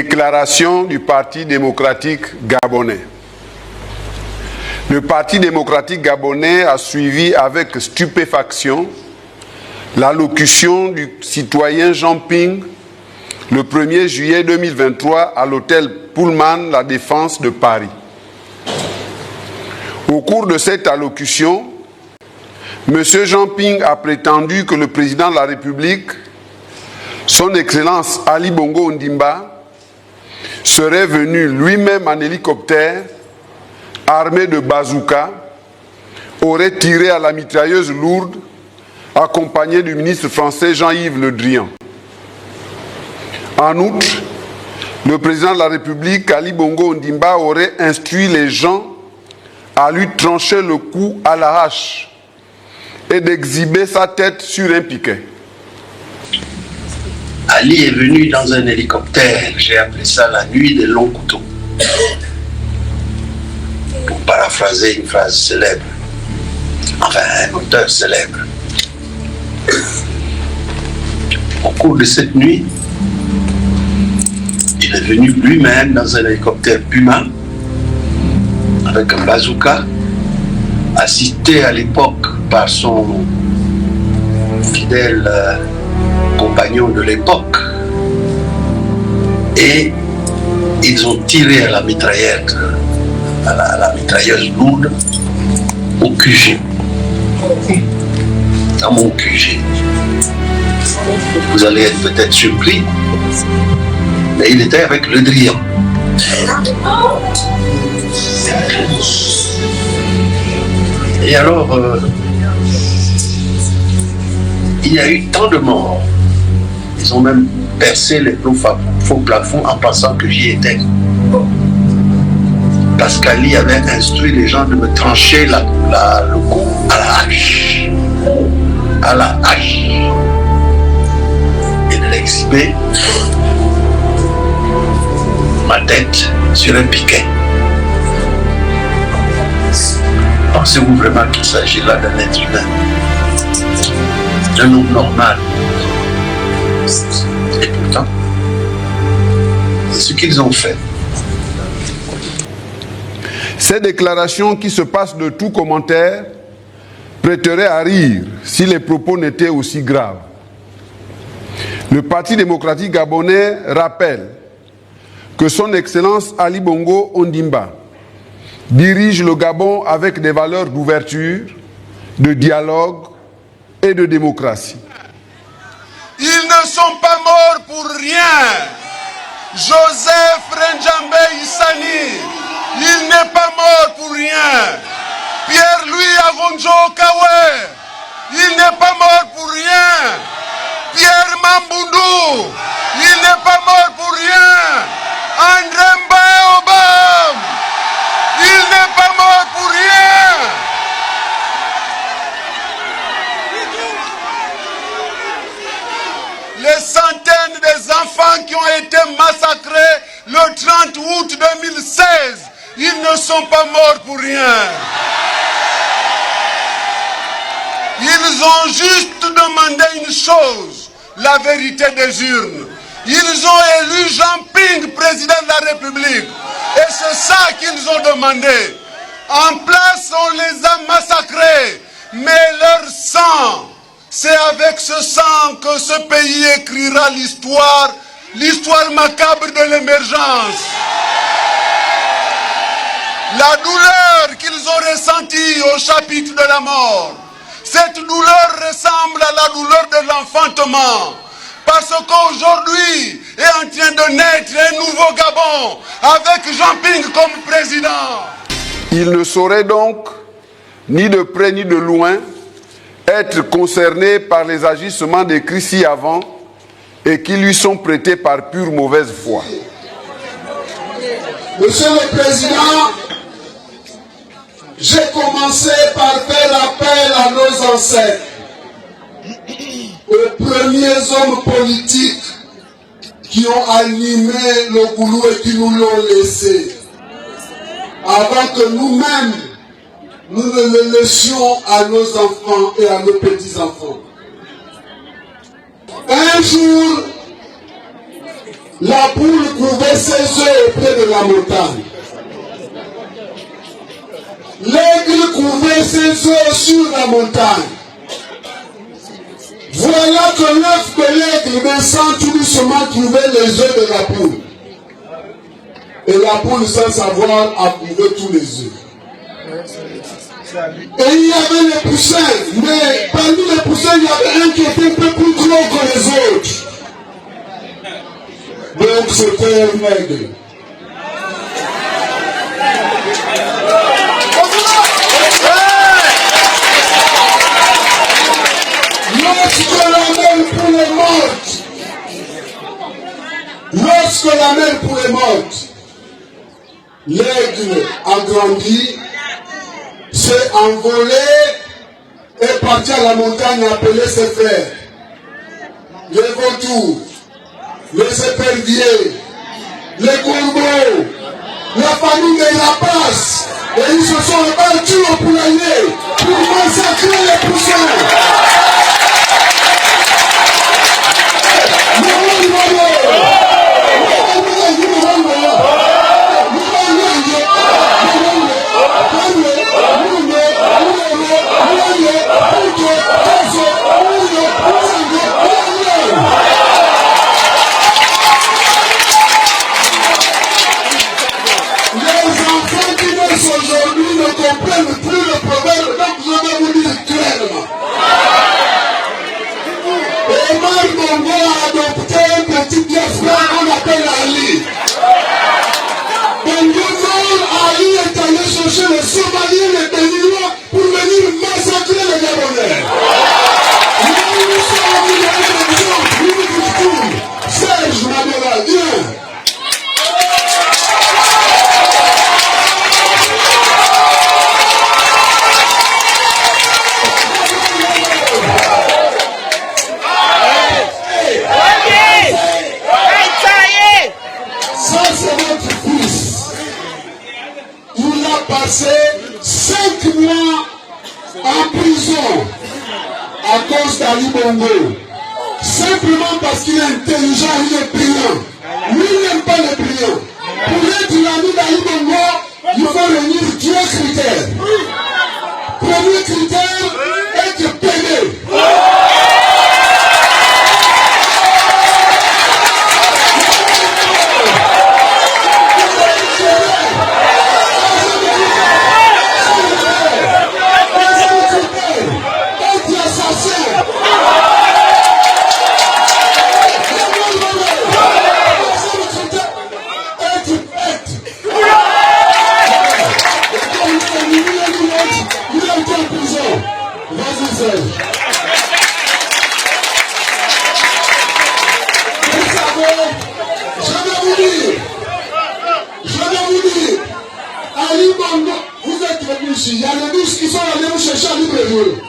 Déclaration du Parti démocratique gabonais. Le Parti démocratique gabonais a suivi avec stupéfaction l'allocution du citoyen Jean Ping le 1er juillet 2023 à l'hôtel Pullman La Défense de Paris. Au cours de cette allocution, M. Jean Ping a prétendu que le président de la République, son Excellence Ali Bongo Ondimba, serait venu lui-même en hélicoptère, armé de bazooka, aurait tiré à la mitrailleuse lourde, accompagné du ministre français Jean-Yves Le Drian. En outre, le président de la République, Ali Bongo Ondimba, aurait instruit les gens à lui trancher le cou à la hache et d'exhiber sa tête sur un piquet. Ali est venu dans un hélicoptère, j'ai appelé ça la nuit des longs couteaux. Pour paraphraser une phrase célèbre, enfin un auteur célèbre. Au cours de cette nuit, il est venu lui-même dans un hélicoptère Puma, avec un bazooka, assisté à l'époque par son fidèle compagnon de l'époque, et ils ont tiré à la mitraillette, à la mitrailleuse lourde, au QG, dans mon QG. Vous allez être peut-être surpris, mais il était avec Le Drian. Et alors, il y a eu tant de morts. Ils ont même percé les faux plafonds en pensant que j'y étais. Parce qu'Ali avait instruit les gens de me trancher le cou à la hache. À la hache. Et de l'exhiber, ma tête sur un piquet. Pensez-vous vraiment qu'il s'agit là d'un être humain? D'un homme normal? Et pourtant, c'est ce qu'ils ont fait. Ces déclarations qui se passent de tout commentaire prêteraient à rire si les propos n'étaient aussi graves. Le Parti démocratique gabonais rappelle que son Excellence Ali Bongo Ondimba dirige le Gabon avec des valeurs d'ouverture, de dialogue et de démocratie. Ils ne sont pas morts pour rien. Joseph Renjambe Issani, il n'est pas mort pour rien. Pierre-Louis Agonjo Kawe, il n'est pas mort pour rien. Pierre Mamboundou, il n'est pas mort pour rien. André Mbaye, il n'est pas mort pour rien. Les centaines des enfants qui ont été massacrés le 30 août 2016, ils ne sont pas morts pour rien. Ils ont juste demandé une chose, la vérité des urnes. Ils ont élu Jean Ping, président de la République. Et c'est ça qu'ils ont demandé. En place, on les a massacrés. Mais leur sang, c'est avec ce sang que ce pays écrira l'histoire macabre de l'émergence. La douleur qu'ils ont ressentie au chapitre de la mort, cette douleur ressemble à la douleur de l'enfantement. Parce qu'aujourd'hui est en train de naître un nouveau Gabon avec Jean Ping comme président. Il ne saurait donc, ni de près ni de loin, être concerné par les agissements décrits ci-avant et qui lui sont prêtés par pure mauvaise foi. Monsieur le Président, j'ai commencé par faire appel à nos ancêtres, aux premiers hommes politiques qui ont animé le Goulou et qui nous l'ont laissé, avant que nous-mêmes, nous ne le laissions à nos enfants et à nos petits-enfants. Un jour, La poule couvait ses œufs auprès de la montagne. L'aigle couvait ses œufs sur la montagne. Voilà que l'œuf de l'aigle descend tout doucement trouver les œufs de la poule. Et la poule, sans savoir, a couvé tous les œufs. Et il y avait les poussins, mais parmi les poussins, il y avait un qui était un peu plus gros que les autres. Donc c'était un aigle. Lorsque la mère poule est morte, l'aigle a grandi, s'est envolé, est parti à la montagne appeler ses frères, les vautours, les éperviers, les corbeaux, la famille des rapaces, et ils se sont battus au poulailler pour massacrer les poussins. Aujourd'hui ne comprennent plus le proverbe, donc je vais vous dire clairement. Omar Bongo a adopté un petit diaspora qu'on appelle Ali. Bongo Ali est allé chercher les Somaliens, les Béninois pour venir massacrer les Gabonais. Nous sommes Serge Manuela, viens. Passé 5 mois en prison à cause d'Ali Bongo. Simplement parce qu'il est intelligent, il est brillant. Lui, il n'aime pas les brillants. Pour être l'ami d'Ali Bongo, il faut réunir 2 critères. Premier critère, être payé. Il y a des bus qui sont allés nous chercher à Libreville.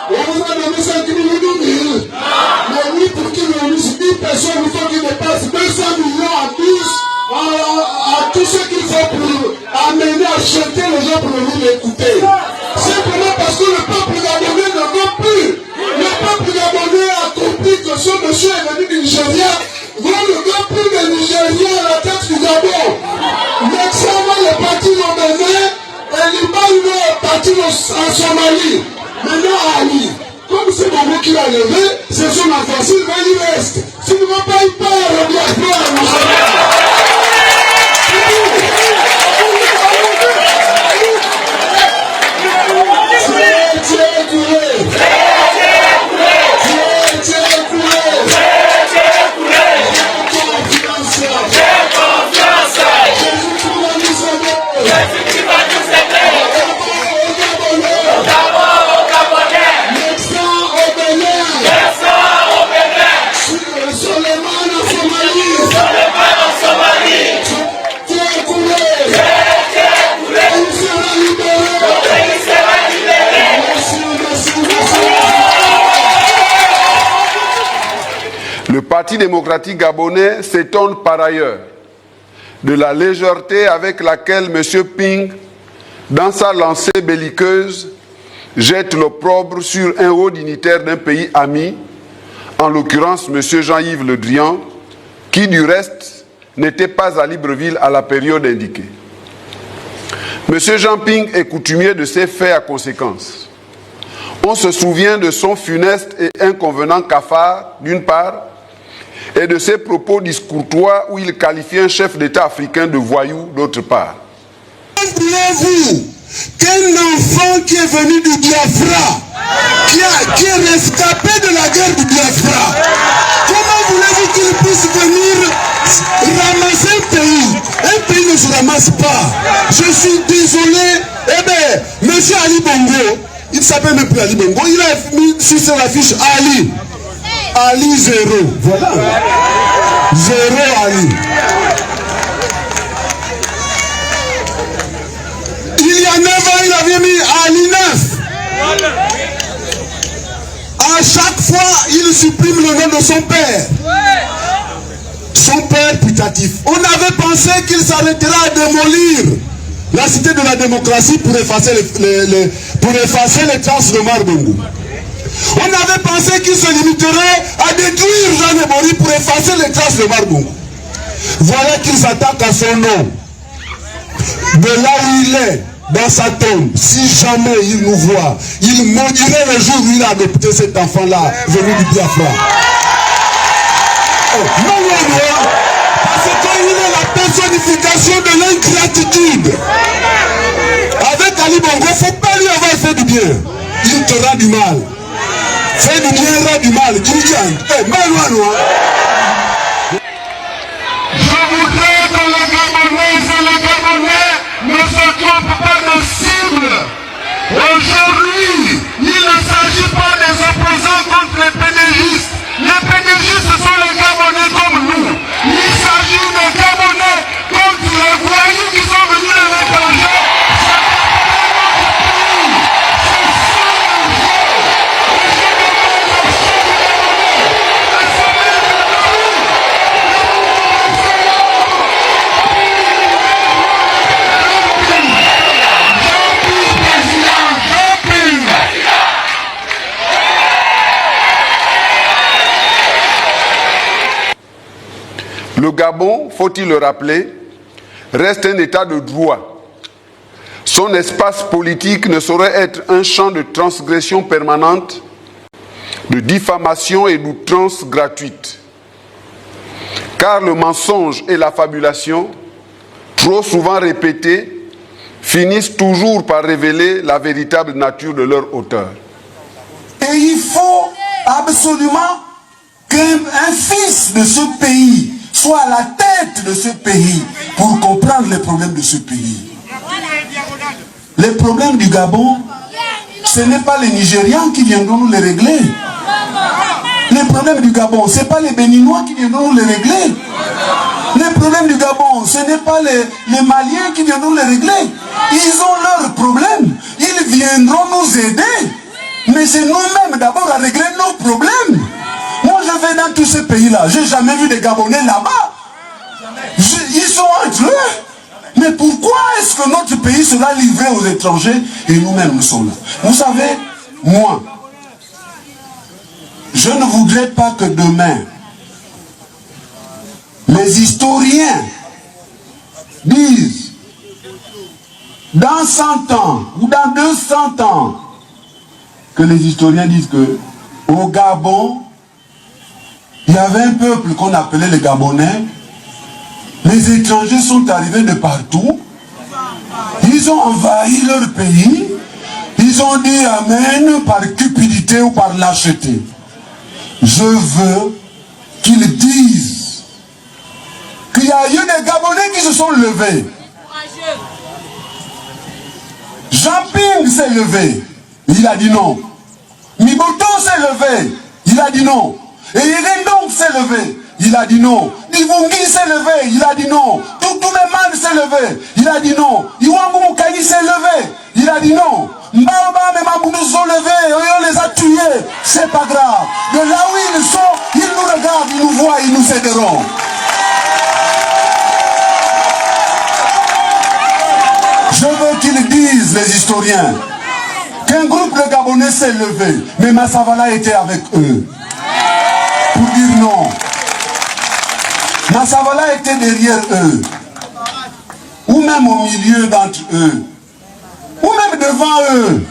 On vous a donné 5 000 ou 10 000. Mais oui, pour qu'ils réunissent 10 personnes, il faut qu'ils dépassent 200 millions à bus, à tout ce qu'il faut pour amener à chanter les gens pour venir l'écouter. Simplement parce que le peuple gabonais ne veut plus. Le peuple gabonais a compris que ce monsieur est venu du Nigeria. Vous ne veut plus de Nigeria à la tête du Gabon. L'examen est parti au Bénin. Et l'Ibaïno est parti en Somalie. Maintenant Ali, comme c'est Bongo qui l'a levé, c'est son enfant. S'il va, il reste. S'il ne va pas, il part. On doit faire la Le Parti démocratique gabonais s'étonne par ailleurs de la légèreté avec laquelle M. Ping, dans sa lancée belliqueuse, jette l'opprobre sur un haut dignitaire d'un pays ami, en l'occurrence M. Jean-Yves Le Drian, qui du reste n'était pas à Libreville à la période indiquée. M. Jean Ping est coutumier de ces faits à conséquence. On se souvient de son funeste et inconvenant cafard, d'une part, et de ses propos discourtois où il qualifie un chef d'État africain de voyou, d'autre part. Voulez-vous qu'un enfant qui est venu du Biafra, qui est rescapé de la guerre du Biafra, comment voulez-vous qu'il puisse venir ramasser un pays? Un pays ne se ramasse pas. Je suis désolé. Eh bien, M. Ali Bongo, il ne s'appelle même plus Ali Bongo, il a mis sur l'affiche Ali. Ali 0. Voilà. 0 Ali. Il y a 9 ans, il avait mis Ali 9. À chaque fois, il supprime le nom de son père. Son père putatif. On avait pensé qu'il s'arrêtera à démolir la cité de la démocratie pour effacer les traces de Marbongo. On avait pensé qu'il se limiterait à détruire Jean Ebori pour effacer les traces de Marbongo. Voilà qu'il s'attaque à son nom. De là où il est, dans sa tombe, si jamais il nous voit, il maudirait le jour où il a adopté cet enfant-là, venu du Biafra. Parce qu'il est la personnification de l'ingratitude. Avec Ali Bongo, il ne faut pas lui avoir fait du bien. Il te rend du mal. Fais du bien, rend du mal. Je voudrais que les Gabonaises et les Gabonais ne se trompent pas de cible. Aujourd'hui, il ne s'agit pas des opposants contre les PDGistes. Les PDGistes, ce sont les Gabonais comme nous. Il s'agit des Gabonais contre les voyous qui sont venus de l'étranger. Le Gabon, faut-il le rappeler, reste un état de droit. Son espace politique ne saurait être un champ de transgression permanente, de diffamation et d'outrance gratuite. Car le mensonge et la fabulation, trop souvent répétés, finissent toujours par révéler la véritable nature de leur auteur. Et il faut absolument qu'un fils de ce pays soit à la tête de ce pays pour comprendre les problèmes de ce pays. Les problèmes du Gabon, ce n'est pas les Nigérians qui viendront nous les régler. Les problèmes du Gabon, ce n'est pas les Béninois qui viendront nous les régler. Les problèmes du Gabon, ce n'est pas les Maliens qui viendront les régler. Ils ont leurs problèmes. Ils viendront nous aider. Mais c'est nous-mêmes d'abord à régler nos problèmes. Moi, je vais dans tous ces pays-là. Je n'ai jamais vu des Gabonais là-bas. Ils sont entre eux. Mais pourquoi est-ce que notre pays sera livré aux étrangers et nous-mêmes nous sommes là? Vous savez, moi, je ne voudrais pas que demain, les historiens disent, dans 100 ans ou dans 200 ans, que les historiens disent que au Gabon, il y avait un peuple qu'on appelait les Gabonais. Les étrangers sont arrivés de partout. Ils ont envahi leur pays. Ils ont dit Amen par cupidité ou par lâcheté. Je veux qu'ils disent qu'il y a eu des Gabonais qui se sont levés. Jean Ping s'est levé. Il a dit non. Miboto s'est levé. Il a dit non. Et Yerendong s'est levé. Il a dit non. Divungi s'est levé. Il a dit non. Toutumeman s'est levé. Il a dit non. Iwangu Mukani s'est levé. Il a dit non. Mbaoba et Maboudou sont levés. On les a tués. C'est pas grave. De là où ils sont, ils nous regardent, ils nous voient, ils nous aideront. Je veux qu'ils disent, les historiens, qu'un groupe de Gabonais s'est levé. Mais Massavala était avec eux. Pour dire non. Massavala était derrière eux, ou même au milieu d'entre eux, ou même devant eux,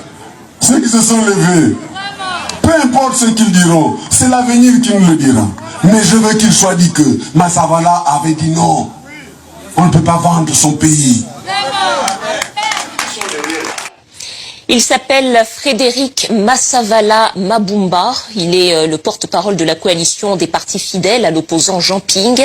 ceux qui se sont levés. Peu importe ce qu'ils diront, c'est l'avenir qui nous le dira. Mais je veux qu'il soit dit que Massavala avait dit non. On ne peut pas vendre son pays. Il s'appelle Frédéric Massavala Mabumba. Il est le porte-parole de la coalition des partis fidèles à l'opposant Jean Ping.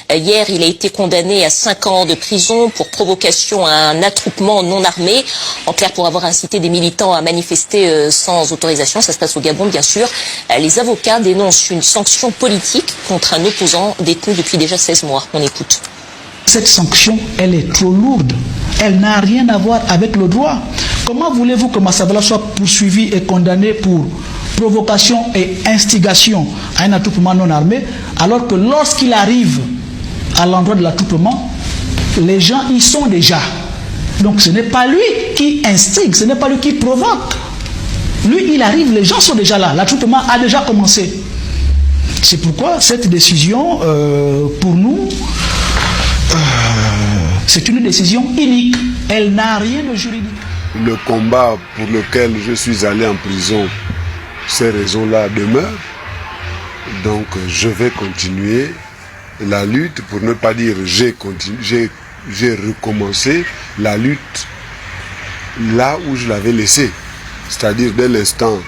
Hier, il a été condamné à 5 ans de prison pour provocation à un attroupement non armé. En clair, pour avoir incité des militants à manifester sans autorisation. Ça se passe au Gabon, bien sûr. Les avocats dénoncent une sanction politique contre un opposant détenu depuis déjà 16 mois. On écoute. Cette sanction, elle est trop lourde. Elle n'a rien à voir avec le droit. Comment voulez-vous que Massavala soit poursuivi et condamné pour provocation et instigation à un attroupement non armé, alors que lorsqu'il arrive à l'endroit de l'attroupement, les gens y sont déjà. Donc ce n'est pas lui qui instigue, ce n'est pas lui qui provoque. Lui, il arrive, les gens sont déjà là. L'attroupement a déjà commencé. C'est pourquoi cette décision, pour nous, c'est une décision unique. Elle n'a rien de juridique. Le combat pour lequel je suis allé en prison, ces raisons-là demeurent. Donc je vais continuer la lutte, pour ne pas dire j'ai recommencé la lutte là où je l'avais laissée. C'est-à-dire dès l'instant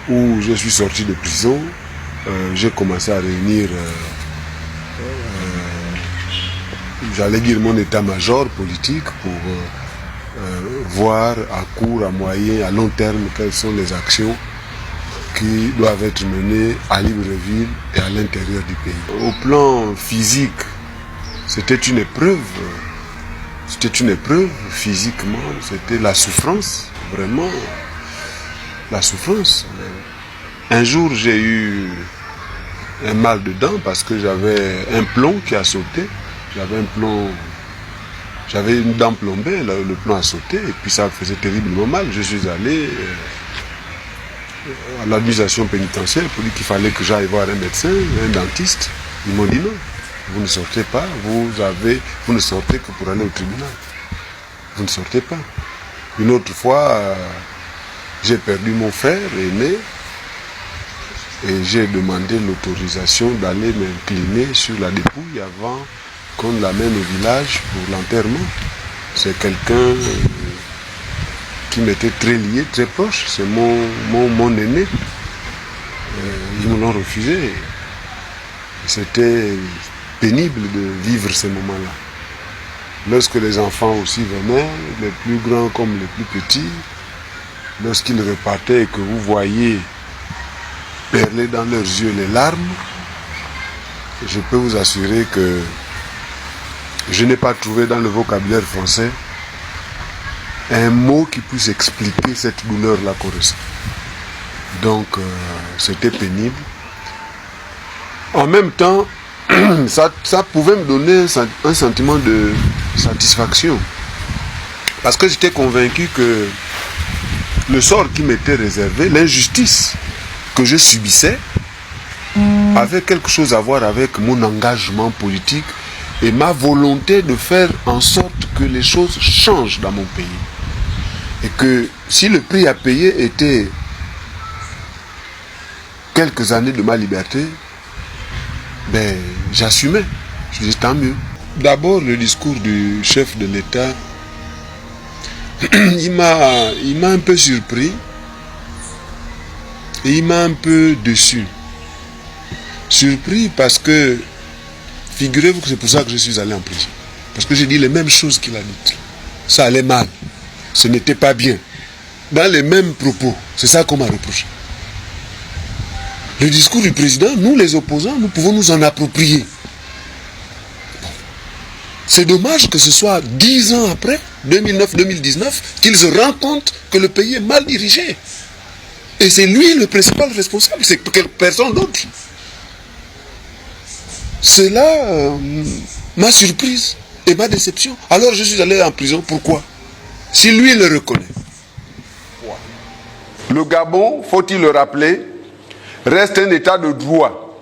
où je suis sorti de prison, j'ai commencé à réunir j'allais dire mon état-major politique pour voir à court, à moyen, à long terme quelles sont les actions qui doivent être menées à Libreville et à l'intérieur du pays. Au plan physique, c'était une épreuve physiquement, c'était la souffrance, vraiment la souffrance. Un jour j'ai eu un mal de dents parce que j'avais un plomb qui a sauté. J'avais une dent plombée, le plomb a sauté et puis ça faisait terriblement mal. Je suis allé à l'administration pénitentiaire pour dire qu'il fallait que j'aille voir un médecin, un dentiste. Ils m'ont dit non, vous ne sortez pas, vous ne sortez que pour aller au tribunal. Vous ne sortez pas. Une autre fois, j'ai perdu mon frère aîné et j'ai demandé l'autorisation d'aller m'incliner sur la dépouille avant qu'on l'amène au village pour l'enterrement. C'est quelqu'un qui m'était très lié, très proche. C'est mon aîné. Ils me l'ont refusé. C'était pénible de vivre ces moments-là. Lorsque les enfants aussi venaient, les plus grands comme les plus petits, lorsqu'ils repartaient et que vous voyez perler dans leurs yeux les larmes, je peux vous assurer que je n'ai pas trouvé dans le vocabulaire français un mot qui puisse expliquer cette douleur-là qu'on ressent. Donc, c'était pénible. En même temps, ça pouvait me donner un sentiment de satisfaction. Parce que j'étais convaincu que le sort qui m'était réservé, l'injustice que je subissais, avait quelque chose à voir avec mon engagement politique et ma volonté de faire en sorte que les choses changent dans mon pays. Et que si le prix à payer était quelques années de ma liberté, ben, j'assumais. Je disais tant mieux. D'abord, le discours du chef de l'État, il m'a un peu surpris et il m'a un peu déçu. Surpris parce que, figurez-vous que c'est pour ça que je suis allé en prison. Parce que j'ai dit les mêmes choses qu'il a dites. Ça allait mal. Ce n'était pas bien. Dans les mêmes propos. C'est ça qu'on m'a reproché. Le discours du président, nous les opposants, nous pouvons nous en approprier. Bon. C'est dommage que ce soit 10 ans après, 2009-2019, qu'ils se rendent compte que le pays est mal dirigé. Et c'est lui le principal responsable, c'est personne d'autre. Cela m'a surprise et ma déception. Alors je suis allé en prison. Pourquoi? Si lui le reconnaît. Le Gabon, faut-il le rappeler, reste un état de droit.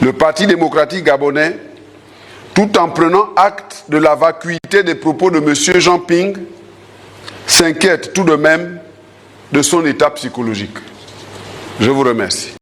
Le Parti démocratique gabonais, tout en prenant acte de la vacuité des propos de M. Jean Ping, s'inquiète tout de même de son état psychologique. Je vous remercie.